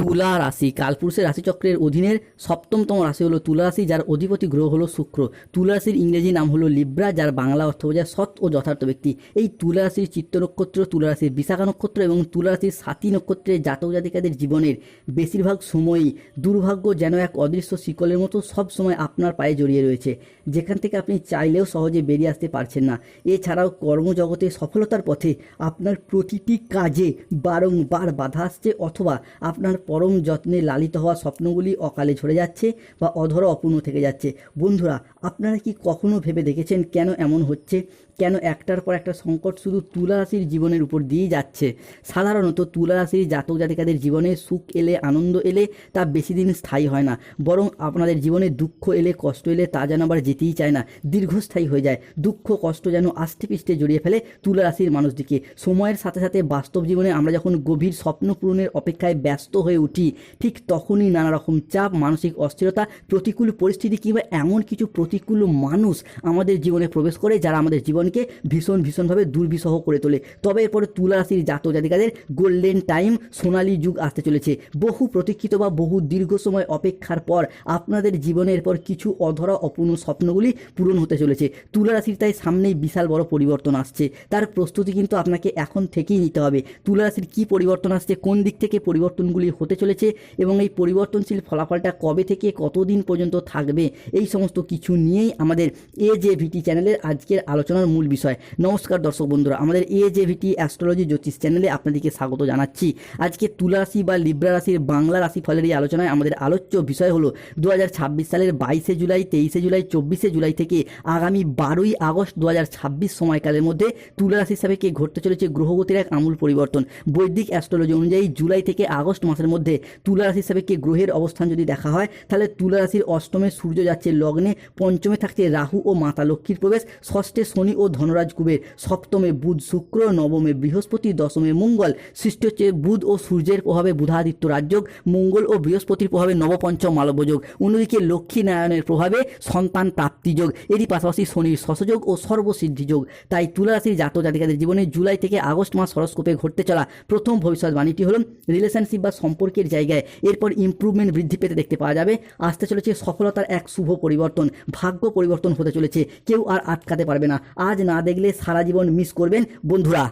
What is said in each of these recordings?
তুলা রাশি কালপুরুষের রাশিচক্রের অধীনের সপ্তমতম রাশি হলো তুলা রাশি, যার অধিপতি গ্রহ হলো শুক্র। তুলা রাশির ইংরেজি নাম হলো লিব্রা, যার বাংলা অর্থ বোঝায় সৎ ও যথার্থ ব্যক্তি। এই তুলা রাশির চিত্ত নক্ষত্র, তুলা রাশির বিশাখা নক্ষত্র এবং তুলা রাশির সাথী নক্ষত্রের জাতক জাতিকাদের জীবনের বেশিরভাগ সময়ই দুর্ভাগ্য যেন এক অদৃশ্য শিকলের মতো সব সময় আপনার পায়ে জড়িয়ে রয়েছে, যেখান থেকে আপনি চাইলেও সহজে বেরিয়ে আসতে পারছেন না। এছাড়াও কর্মজগতে সফলতার পথে আপনার প্রতিটি কাজে বারংবার বাধা আসছে, অথবা আপনার পরম যত্নে লালিত হওয়া স্বপ্নগুলি অকালে ঝরে যাচ্ছে বা অধরা অপূর্ণ থেকে যাচ্ছে। বন্ধুরা, আপনারা কি কখনো ভেবে দেখেছেন কেন এমন হচ্ছে? কেন একটার পর একটা সংকট শুধু তুলা রাশির জীবনের উপর দিয়েই যাচ্ছে? সাধারণত তুলা রাশির জাতক জাতিকাদের জীবনে সুখ এলে, আনন্দ এলে তা বেশি দিন স্থায়ী হয় না, বরং আপনাদের জীবনে দুঃখ এলে, কষ্ট এলে তা যেন আবার যেতেই চায় না, দীর্ঘস্থায়ী হয়ে যায়। দুঃখ কষ্ট যেন আষ্টে পৃষ্ঠে জড়িয়ে ফেলে তুলা রাশির মানুষটিকে। সময়ের সাথে সাথে বাস্তব জীবনে আমরা যখন গভীর স্বপ্ন পূরণের অপেক্ষায় ব্যস্ত হয়ে উঠি, ঠিক তখনই নানা রকম চাপ, মানসিক অস্থিরতা, প্রতিকূল পরিস্থিতি কিংবা এমন কিছু প্রতিকূল মানুষ আমাদের জীবনে প্রবেশ করে যারা আমাদের জীবনকে ভীষণভাবে দুর্বিষহ করে তোলে। তবে এরপরে তুলা রাশির জাতক জাতিকাদের গোল্ডেন টাইম, সোনালী যুগ আসতে চলেছে। বহু প্রতীক্ষিত বা বহু দীর্ঘ সময় অপেক্ষার পর আপনাদের জীবনের পর কিছু অধরা অপূর্ণ স্বপ্নগুলি পূরণ হতে চলেছে। তুলা রাশির তাই সামনেই বিশাল বড় পরিবর্তন আসছে, তার প্রস্তুতি কিন্তু আপনাকে এখন থেকেই নিতে হবে। তুলা রাশির কী পরিবর্তন আসছে, কোন দিক থেকে পরিবর্তনগুলি হতে চলেছে এবং এই পরিবর্তনশীল ফলাফলটা কবে থেকে কতদিন পর্যন্ত থাকবে, এই সমস্ত কিছু নিয়েই আমাদের AJVT চ্যানেলের আজকের আলোচনার মূল বিষয়। নমস্কার দর্শক বন্ধুরা, আমাদের AJVT অ্যাস্ট্রোলজি জ্যোতিষ চ্যানেলে আপনাদেরকে স্বাগত জানাচ্ছি। আজকে তুলা রাশি বা লিব্রা রাশির বাংলা রাশি ফলের এই আলোচনায় আমাদের আলোচ্য বিষয় হলো 2026 সালের 22শে জুলাই, 23শে জুলাই, 24শে জুলাই থেকে আগামী 12ই আগস্ট 2026 সময়কালের মধ্যে তুলা রাশির সাপেক্ষে ঘটতে চলেছে গ্রহগতির এক আমূল পরিবর্তন। বৈদিক অ্যাস্ট্রোলজি অনুযায়ী জুলাই থেকে আগস্ট মাসের মধ্যে তুলা রাশির সাপেক্ষে গ্রহের অবস্থান যদি দেখা হয়, তাহলে তুলা রাশির অষ্টমে সূর্য যাচ্ছে লগ্নে, পঞ্চমে থাকছে রাহু ও মাতা লক্ষ্মীর প্রবেশ, ষষ্ঠে শনি ও ধনরাজ কুবের, সপ্তমে বুধ শুক্র, নবমে বৃহস্পতি, দশমে মঙ্গল। সৃষ্টি হচ্ছে বুধ ও সূর্যের প্রভাবে বুধাদিত্য রাজযোগ, মঙ্গল ও বৃহস্পতির প্রভাবে নবপঞ্চম মালব্যযোগ, অন্যদিকে লক্ষ্মী নারায়ণের প্রভাবে সন্তান প্রাপ্তিযোগ, এরই পাশাপাশি শনির শশযোগ ও সর্বসিদ্ধিযোগ। তাই তুলা রাশির জাতক জাতিকাদের জীবনে জুলাই থেকে আগস্ট মাস হরস্কোপে ঘটতে চলা প্রথম ভবিষ্যৎবাণীটি হল রিলেশনশিপ বা সম্পর্কের জায়গায় এরপর ইমপ্রুভমেন্ট বৃদ্ধি পেতে দেখতে পাওয়া যাবে। আসতে চলেছে সফলতার এক শুভ পরিবর্তন, ভাগ্য পরিবর্তন হতে চলেছে, কেউ আর আটকাতে পারবে না। আজ না দেখলে সারা জীবন মিস করবেন বন্ধুরা।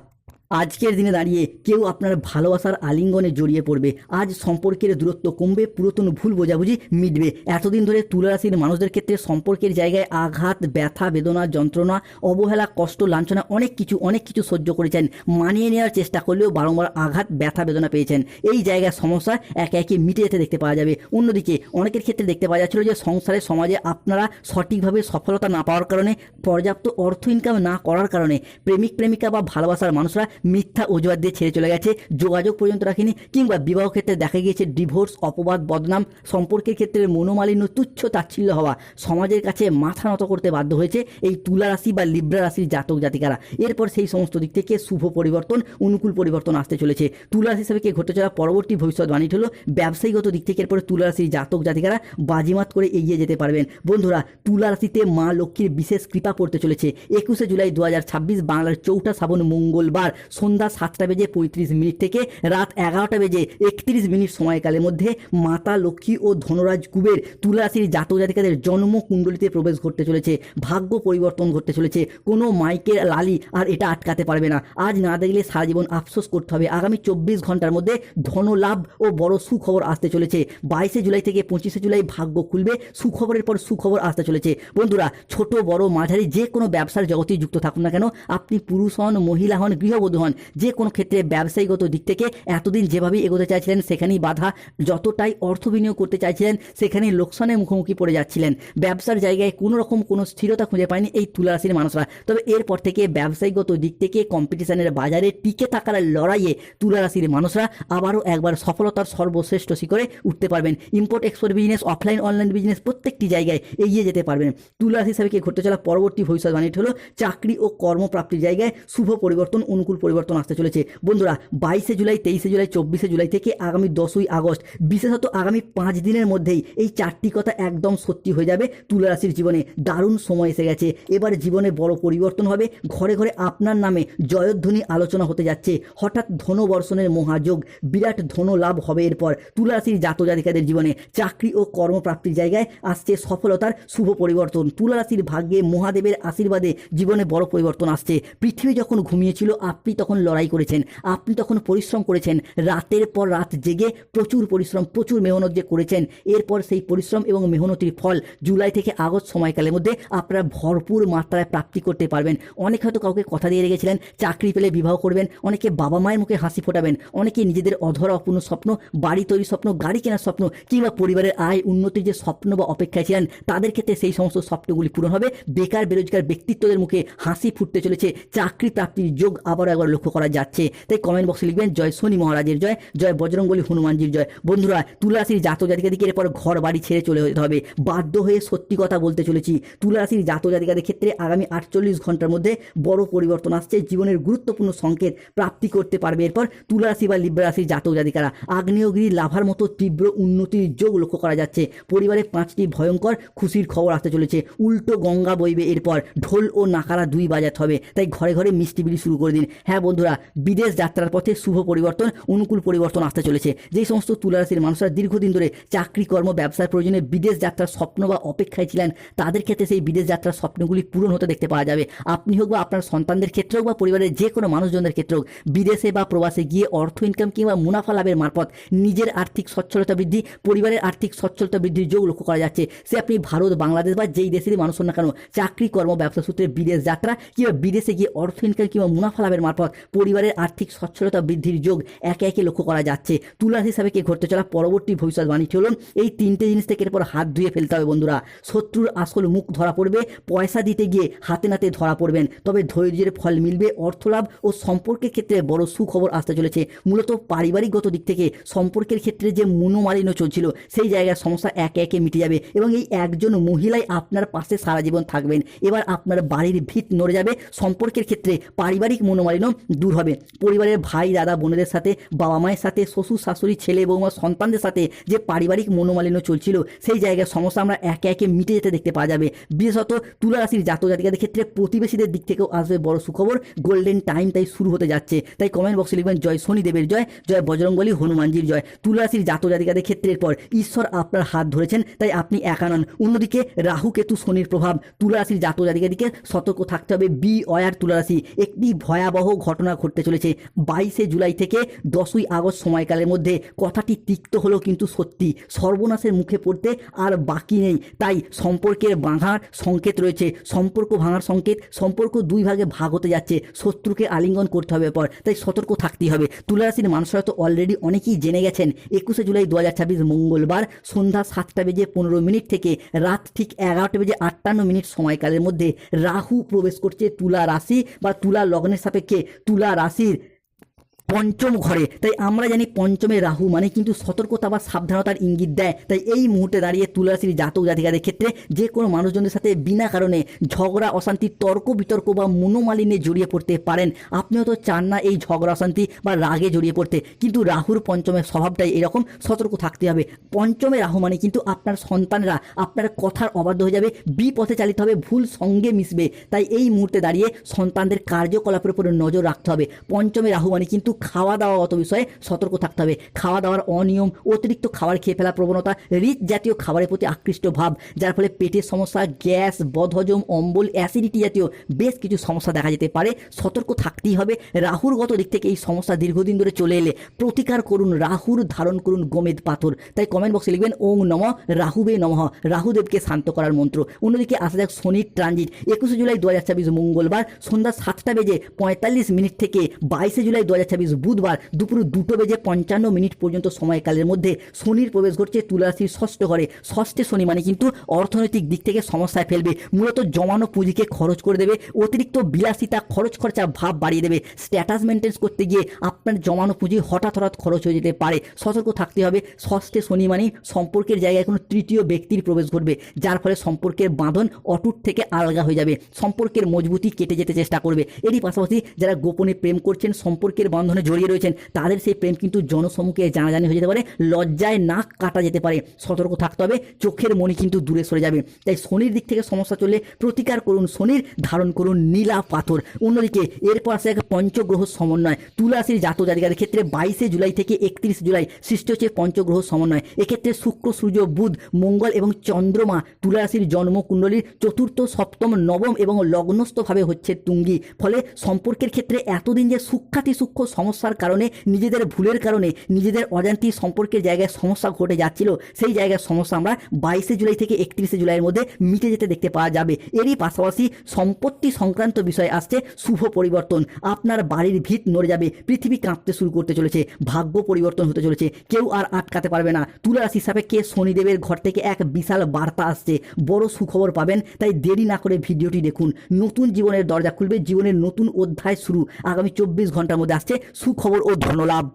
আজকের দিনে দাঁড়িয়ে কেউ আপনার ভালোবাসার আলিঙ্গনে জড়িয়ে পড়বে। আজ সম্পর্কের দূরত্ব কমবে, পুরাতন ভুল বোঝাবুঝি মিটবে। এতদিন ধরে তুলা রাশির মানুষদের ক্ষেত্রে সম্পর্কের জায়গায় আঘাত, ব্যথা, বেদনা, যন্ত্রণা, অবহেলা, কষ্ট, লাঞ্ছনা অনেক কিছু সহ্য করেছেন। মানিয়ে নেওয়ার চেষ্টা করলেও বারংবার আঘাত, ব্যথা, বেদনা পেয়েছেন। এই জায়গায় সমস্যা একে একে মিটে যেতে দেখতে পাওয়া যাবে। অন্যদিকে অনেকের ক্ষেত্রে দেখতে পাওয়া যাচ্ছিল যে সংসারের সমাজে আপনারা সঠিকভাবে সফলতা না পাওয়ার কারণে, পর্যাপ্ত অর্থ ইনকাম না করার কারণে প্রেমিক প্রেমিকা বা ভালোবাসার মানুষরা মিথ্যা অজুহাত দিয়ে ছেড়ে চলে গেছে, যোগাযোগ পর্যন্ত রাখেনি, কিংবা বিবাহ ক্ষেত্রে দেখা গিয়েছে ডিভোর্স, অপবাদ, বদনাম, সম্পর্কের ক্ষেত্রে মনোমালিন্য, তুচ্ছ তাচ্ছিল্য হওয়া, সমাজের কাছে মাথা নত করতে বাধ্য হয়েছে এই তুলা রাশি বা লিব্রা রাশির জাতক জাতিকারা। এরপর সেই সমস্ত দিক থেকে শুভ পরিবর্তন, অনুকূল পরিবর্তন আসতে চলেছে। তুলা রাশি হিসাবে ঘটে চলা পরবর্তী ভবিষ্যৎবাণীটি হলো ব্যবসায়িকগত দিক থেকে এরপরে তুলা রাশির জাতক জাতিকারা বাজিমাত করে এগিয়ে যেতে পারবেন। বন্ধুরা, তুলা রাশিতে মা লক্ষ্মীর বিশেষ কৃপা পড়তে চলেছে। 21শে জুলাই 2026 বাংলার 4ঠা শ্রাবণ মঙ্গলবার সন্ধ্যা 7:35 থেকে রাত 11:31 সময়কালের মধ্যে মাতা লক্ষ্মী ও ধনরাজ কুবের তুলা রাশির জাতক জাতিকাদের জন্ম কুণ্ডলিতে প্রবেশ ঘটতে চলেছে। ভাগ্য পরিবর্তন ঘটতে চলেছে। কোনো মাইকের লালি আর এটা আটকাতে পারবে না। আজ না দেখলে সারা জীবন আফসোস করতে হবে। আগামী 24 ঘন্টার মধ্যে ধনলাভ ও বড় সুখবর আসতে চলেছে। 22শে জুলাই থেকে 25শে জুলাই ভাগ্য খুলবে, সুখবরের পর সুখবর আসতে চলেছে। বন্ধুরা, ছোট বড় মাঝারি যে কোনো ব্যবসার জগতেই যুক্ত থাকুন না কেন, আপনি পুরুষ হন, মহিলা হন, গৃহবধূ হন, যে কোনো ক্ষেত্রে ব্যবসায়িকগত দিক থেকে এতদিন যেভাবেই এগোতে চাইছিলেন সেখানেই বাধা, যতটাই অর্থ বিনিয়োগ করতে চাইছিলেন সেখানেই লোকসানের মুখোমুখি পড়ে যাচ্ছিলেন। ব্যবসার জায়গায় কোনো রকম কোনো স্থিরতা খুঁজে পায়নি এই তুলা রাশির মানুষরা। তবে এরপর থেকে ব্যবসায়িকগত দিক থেকে কম্পিটিশনের বাজারে টিকে থাকার লড়াইয়ে তুলা রাশির মানুষরা আবারও একবার সফলতার সর্বশ্রেষ্ঠ শিখরে উঠতে পারবেন। Import export business, offline online business প্রত্যেকটি জায়গায় এগিয়ে যেতে পারবেন। তুলা রাশি হিসাবে ঘটতে চলা পরবর্তী ভবিষ্যৎবাণীটি হলো চাকরি ও কর্মপ্রাপ্তির জায়গায় শুভ পরিবর্তন, অনুকূল পরিবর্তন আসতে চলেছে বন্ধুরা। 22শে জুলাই, 23শে জুলাই, 24শে জুলাই থেকে আগামী 10ই আগস্ট, বিশেষত আগামী 5 দিনের মধ্যেই এই 4টি কথা একদম সত্যি হয়ে যাবে। তুলা রাশির জীবনে দারুণ সময় এসে গেছে। এবার জীবনে বড় পরিবর্তন হবে। ঘরে ঘরে আপনার নামে জয়ধ্বনি আলোচনা হতে যাচ্ছে। হঠাৎ ধনবর্ষণের মহাযোগ, বিরাট ধন লাভ হবে। এরপর তুলা রাশির জাতক জাতিকাদের জীবনে চাকরি ও কর্মপ্রাপ্তির জায়গায় আসছে সফলতার শুভ পরিবর্তন। তুলা রাশির ভাগ্যে মহাদেবের আশীর্বাদে জীবনে বড় পরিবর্তন আসছে। পৃথিবী যখন ঘুমিয়েছিল আপনি তখন লড়াই করেছেন, আপনি তখন পরিশ্রম করেছেন, রাতের পর রাত জেগে প্রচুর পরিশ্রম, প্রচুর মেহনত যে করেছেন। এরপর সেই পরিশ্রম এবং মেহনতির ফল জুলাই থেকে আগস্ট সময়কালের মধ্যে আপনারা ভরপুর মাত্রায় প্রাপ্তি করতে পারবেন। অনেক হয়তো কাউকে কথা দিয়ে রেখেছিলেন চাকরি পেলে বিবাহ করবেন, অনেকে বাবা মায়ের মুখে হাসি ফোটাবেন, অনেকে নিজেদের অধরা অপূর্ণ স্বপ্ন, বাড়ি তৈরির স্বপ্ন, গাড়ি কেনার স্বপ্ন কিংবা পরিবারের আয় উন্নতির যে স্বপ্ন বা অপেক্ষায় ছিলেন, তাদের ক্ষেত্রে সেই সমস্ত স্বপ্নগুলি পূরণ হবে। বেকার বেরোজগার ব্যক্তিত্বদের মুখে হাসি ফুটতে চলেছে। চাকরি প্রাপ্তির যোগ আবারও একবার লক্ষ্য করা যাচ্ছে। তাই কমেন্ট বক্সে লিখবেন জয় শনি মহারাজের জয়, জয় বজরংবলী হনুমানজির জয়। বন্ধুরা, তুলা রাশির জাতক জাতিকাদেরকে এরপর ঘর বাড়ি ছেড়ে চলে যেতে হবে। বাধ্য হয়ে সত্যি কথা বলতে চলেছি। তুলা রাশির জাতক জাতিকাদের ক্ষেত্রে আগামী 48 ঘন্টার মধ্যে বড় পরিবর্তন আসছে। জীবনের গুরুত্বপূর্ণ সংকেত প্রাপ্তি করতে পারবে। এরপর তুলা রাশি বা লিব্রা রাশির জাতক জাতিকারা আগ্নেয়গিরি লাভার মতো তীব্র উন্নতির যোগ লক্ষ্য করা যাচ্ছে। পরিবারে 5টি ভয়ঙ্কর খুশির খবর আসতে চলেছে। উল্টো গঙ্গা বইবে। এরপর ঢোল ও নাকারা 2 বাজাতে হবে। তাই ঘরে ঘরে মিষ্টি বিলি শুরু করে দিন। হ্যাঁ বন্ধুরা, বিদেশ যাত্রার পথে শুভ পরিবর্তন, অনুকূল পরিবর্তন আসতে চলেছে। যেই সমস্ত তুলা রাশির মানুষরা দীর্ঘদিন ধরে চাকরি কর্ম ব্যবসার প্রয়োজনে বিদেশ যাত্রার স্বপ্ন বা অপেক্ষায় ছিলেন, তাদের ক্ষেত্রে সেই বিদেশ যাত্রার স্বপ্নগুলি পূরণ হতে দেখতে পাওয়া যাবে। আপনি হোক বা আপনার সন্তানদের ক্ষেত্রে হোক বা পরিবারের যে কোনো মানুষজনদের ক্ষেত্রে হোক, বিদেশে বা প্রবাসে গিয়ে অর্থ ইনকাম কিংবা মুনাফা লাভের মারফত নিজের আর্থিক সচ্ছলতা বৃদ্ধি, পরিবারের আর্থিক সচ্ছলতা বৃদ্ধির যোগ লক্ষ্য করা যাচ্ছে। সে আপনি ভারত, বাংলাদেশ বা যেই দেশেরই মানুষ হন না কেন, চাকরি কর্ম ব্যবসা সূত্রে বিদেশ যাত্রা কিংবা বিদেশে গিয়ে অর্থ ইনকাম কিংবা মুনাফা লাভের মারফত পরিবারের আর্থিক সচ্ছলতা বৃদ্ধির যোগ একে একে লক্ষ্য করা যাচ্ছে। তুলা রাশি হিসাবে কে ঘটতে চলা পরবর্তী ভবিষ্যৎবাণীটি হল এই 3টে জিনিস থেকে এরপর হাত ধুয়ে ফেলতে হবে বন্ধুরা। শত্রুর আসল মুখ ধরা পড়বে, পয়সা দিতে গিয়ে হাতে নাতে ধরা পড়বেন, তবে ধৈর্যের ফল মিলবে। অর্থলাভ ও সম্পর্কের ক্ষেত্রে বড় সুখবর আসতে চলেছে। মূলত পারিবারিকগত দিক থেকে সম্পর্কের ক্ষেত্রে যে মনোমালিন্য চলছিল, সেই জায়গার সমস্যা একে একে মিটে যাবে এবং এই একজন মহিলাই আপনার পাশে সারা জীবন থাকবেন। এবার আপনার বাড়ির ভিত নড়ে যাবে। সম্পর্কের ক্ষেত্রে পারিবারিক মনোমালিন্য দূর হবে। পরিবারের ভাই দাদা বোনেদের সাথে, বাবা মায়ের সাথে, শ্বশুর শাশুড়ি, ছেলে বৌমা, সন্তানদের সাথে যে পারিবারিক মনোমালিন্য চলছিল, সেই জায়গার সমস্যা আমরা একে একে মিটে যেতে দেখতে পাওয়া যাবে। বিশেষত তুলা রাশির জাতক জাতিকাদের ক্ষেত্রে প্রতিবেশীদের দিক থেকেও আসবে বড় সুখবর। গোল্ডেন টাইম তাই শুরু হতে যাচ্ছে। তাই কমেন্ট বক্সে লিখবেন জয় শনিদেবের জয়, জয় বজরংবলী হনুমানজির জয়। তুলা রাশির জাতক জাতিকাদের ক্ষেত্রে এরপর ঈশ্বর আপনার হাত ধরেছেন, তাই আপনি একা নন। অন্যদিকে রাহু কেতু শনির প্রভাব, তুলা রাশির জাতক জাতিকাদেরকে সতর্ক থাকতে হবে। বি অয়ার তুলা রাশি, একটি ভয়াবহ ঘটনা ঘটতে চলেছে 22শে জুলাই থেকে 10ই আগস্ট সময়কালের মধ্যে। কথাটি তিক্ত হলেও কিন্তু সত্যি। সর্বনাশের মুখে পড়তে আর বাকি নেই। তাই সম্পর্কের ভাঙার সংকেত রয়েছে, সম্পর্ক ভাঙার সংকেত। সম্পর্ক 2 ভাগে ভাগ হতে যাচ্ছে। শত্রুকে আলিঙ্গন করতে হবে পর, তাই সতর্ক থাকতেই হবে। তুলা রাশির মানুষরা তো অলরেডি অনেকেই জেনে গেছেন 21শে জুলাই 2026 মঙ্গলবার সন্ধ্যা 7:15 থেকে রাত ঠিক 11:58 সময়কালের মধ্যে রাহু প্রবেশ করছে তুলা রাশি বা তুলা লগ্নের সাপেক্ষে তুলা রাশির পঞ্চম ঘরে। তাই আমরা জানি পঞ্চমে রাহু মানে কিন্তু সতর্কতা বা সাবধানতার ইঙ্গিত দেয়। তাই এই মুহূর্তে দাঁড়িয়ে তুলা রাশির জাতক জাতিকাদের ক্ষেত্রে যে কোনো মানুষজনের সাথে বিনা কারণে ঝগড়া অশান্তি, তর্ক বিতর্ক বা মনোমালিন্যে জড়িয়ে পড়তে পারেন। আপনি হয়তো চান না এই ঝগড়া অশান্তি বা রাগে জড়িয়ে পড়তে, কিন্তু রাহুর পঞ্চমের স্বভাবটাই এরকম। সতর্ক থাকতে হবে। পঞ্চমে রাহু মানে কিন্তু আপনার সন্তানরা আপনার কথার অবাধ্য হয়ে যাবে, বিপথে চালিত হবে, ভুল সঙ্গে মিশবে। তাই এই মুহূর্তে দাঁড়িয়ে সন্তানদের কার্যকলাপের উপরে নজর রাখতে হবে। পঞ্চমে রাহু মানে কিন্তু খাওয়া দাওয়াগত বিষয়ে সতর্ক থাকতে হবে। খাওয়া দাওয়ার অনিয়ম, অতিরিক্ত খাবার খেয়ে ফেলার প্রবণতা, রিচ জাতীয় খাবারের প্রতি আকৃষ্ট ভাব, যার ফলে পেটের সমস্যা, গ্যাস, বদহজম, অম্বল, অ্যাসিডিটি জাতীয় বেশ কিছু সমস্যা দেখা যেতে পারে। সতর্ক থাকতেই হবে। রাহুরগত দিক থেকে এই সমস্যা দীর্ঘদিন ধরে চলে এলে প্রতিকার করুন। রাহুর ধারণ করুন গোমেদ পাথর। তাই কমেন্ট বক্সে লিখবেন ওং নম রাহুবে নমঃ, রাহুদেবকে শান্ত করার মন্ত্র। অন্যদিকে আসা যাক শনির ট্রানজিট। 21শে জুলাই 2026 মঙ্গলবার সন্ধ্যা 7:45 থেকে 22শে জুলাই 2026 বুধবার দুপুর 2:55 পর্যন্ত সময়কালের মধ্যে শনির প্রবেশ ঘটছে তুলা রাশির ষষ্ঠ ঘরে। ষষ্ঠে শনি মানে কিন্তু অর্থনৈতিক দিক থেকে সমস্যায় ফেলবে, মূলত জমানো পুঁজিকে খরচ করে দেবে, অতিরিক্ত বিলাসিতা খরচ খরচা ভাব বাড়িয়ে দেবে। স্ট্যাটাস মেনটেন্স করতে গিয়ে আপনার জমানো পুঁজি হঠাৎ খরচ হয়ে যেতে পারে, সতর্ক থাকতে হবে। ষষ্ঠে শনি মানে সম্পর্কের জায়গায় কোনো তৃতীয় ব্যক্তির প্রবেশ ঘটবে, যার ফলে সম্পর্কের বাঁধন অটুট থেকে আলগা হয়ে যাবে, সম্পর্কের মজবুতি কেটে যেতে চেষ্টা করবে। এরই পাশাপাশি যারা গোপনে প্রেম করছেন, সম্পর্কের বন্ধনে জড়িয়ে রয়েছেন, তাদের সেই প্রেম কিন্তু জনসম্মুখে জানাজানি হয়ে যেতে পারে, লজ্জায় নাক কাটা যেতে পারে, সতর্ক থাকতে হবে। চোখের মণি কিন্তু দূরে সরে যাবে। তাই শনির দিক থেকে সমস্যা চললে প্রতিকার করুন শনির, ধারণ করুন নীলা পাথর। অন্যদিকে এরপর আসে এক পঞ্চগ্রহ সমন্বয়। তুলা রাশির জাতক জাতিকাদের ক্ষেত্রে 22 জুলাই থেকে 31 জুলাই সৃষ্টি হচ্ছে পঞ্চগ্রহ সমন্বয়। এক্ষেত্রে শুক্র, সূর্য, বুধ, মঙ্গল এবং চন্দ্রমা তুলা রাশির জন্মকুণ্ডলীর চতুর্থ, সপ্তম, নবম এবং লগ্নস্থভাবে হচ্ছে তুঙ্গি। ফলে সম্পর্কের ক্ষেত্রে এতদিন যে সূক্ষ্ম সমস্যার কারণে, নিজেদের ভুলের কারণে, নিজেদের অজান্তি সম্পর্কের জায়গায় সমস্যা ঘটে যাচ্ছিল, সেই জায়গায় সমস্যা আমরা 22 জুলাই থেকে 31 জুলাইয়ের মধ্যে মিটে যেতে দেখতে পাওয়া যাবে। এরই পাশাপাশি সম্পত্তি সংক্রান্ত বিষয়ে আসছে শুভ পরিবর্তন। আপনার বাড়ির ভিত নড়ে যাবে, পৃথিবী কাঁপতে শুরু করতে চলেছে, ভাগ্য পরিবর্তন হতে চলেছে, কেউ আর আটকাতে পারবে না। তুলা রাশির সাপেক্ষে শনিদেবের ঘর থেকে এক বিশাল বার্তা আসছে, বড় সুখবর পাবেন। তাই দেরি না করে ভিডিওটি দেখুন। নতুন জীবনের দরজা খুলবে, জীবনের নতুন অধ্যায় শুরু। আগামী 24 ঘন্টার মধ্যে আসছে সুখবর ও ধনলাভ।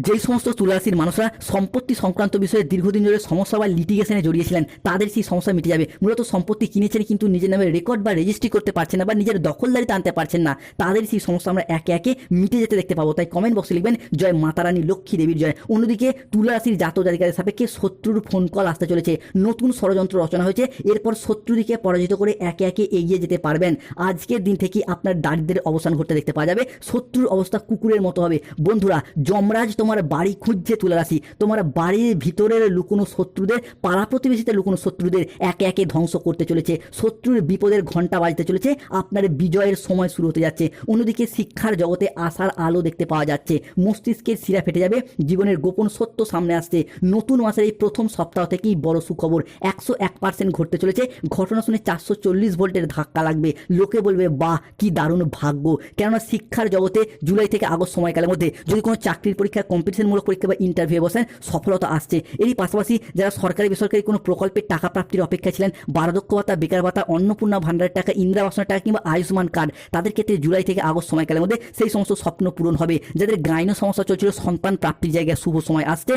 যেই সমস্ত তুলা রাশির মানুষরা সম্পত্তি সংক্রান্ত বিষয়ে দীর্ঘদিন ধরে সমস্যা বা লিটিগেশনে জড়িয়েছিলেন, তাদের সেই সমস্যা মিটে যাবে। মূলত সম্পত্তি কিনেছেন কিন্তু নিজের নামে রেকর্ড বা রেজিস্ট্রি করতে পারছেন না, বা নিজের দখলদারিতে আনতে পারছেন না, তাদের সেই সমস্যা আমরা একে একে মিটে যেতে দেখতে পাবো। তাই কমেন্ট বক্সে লিখবেন জয় মাতা রানী লক্ষ্মী দেবীর জয়। অন্যদিকে তুলা রাশির জাতক জাতিকাদের সাপেক্ষে শত্রুর ফোন কল আসতে চলেছে, নতুন ষড়যন্ত্র রচনা হয়েছে, এরপর শত্রুদিকে পরাজিত করে একে একে এগিয়ে যেতে পারবেন। আজকের দিন থেকে আপনার দারিদ্রের অবসান ঘটতে দেখতে পাওয়া যাবে, শত্রুর অবস্থা কুকুরের মতো হবে। বন্ধুরা, যমরাজ তোমার বাড়ি খুঁজছে তুলা রাশি, তোমার বাড়ির ভিতরের লুকোনো শত্রুদের, পাড়া প্রতিবেশীতে লুকোনো শত্রুদের একে একে ধ্বংস করতে চলেছে। শত্রুর বিপদের ঘন্টা বাজতে চলেছে, আপনার বিজয়ের সময় শুরু হতে যাচ্ছে। অন্যদিকে শিক্ষার জগতে আশার আলো দেখতে পাওয়া যাচ্ছে, মস্তিষ্কের শিরা ফেটে যাবে, জীবনের গোপন সত্য সামনে আসছে। নতুন মাসের এই প্রথম সপ্তাহ থেকেই বড় সুখবর 101% ঘটতে চলেছে। ঘটনা শুনে 440 ভোল্টের ধাক্কা লাগবে, লোকে বলবে বাহ কি দারুণ ভাগ্য। কেননা শিক্ষার জগতে জুলাই থেকে আগস্ট সময়কালের মধ্যে যদি কোনো চাকরির পরীক্ষা, কম্পিটিশনমূলক পরীক্ষা বা ইন্টারভিউ বসেন, সফলতা আসছে। এরই পাশাপাশি যারা সরকারি বেসরকারি কোনো প্রকল্পের টাকা প্রাপ্তির অপেক্ষা ছিলেন, বার্ধক্য ভাতা, বেকার ভাতা, অন্নপূর্ণা ভান্ডারের টাকা, ইন্দিরা আবাসনের টাকা কিংবা আয়ুষ্মান কার্ড, তাদের ক্ষেত্রে জুলাই থেকে আগস্ট সময়কালের মধ্যে সেই সমস্ত স্বপ্ন পূরণ হবে। যাদের গাইনো সমস্যা চলছিল, সন্তান প্রাপ্তির জায়গায় শুভ সময় আসছে।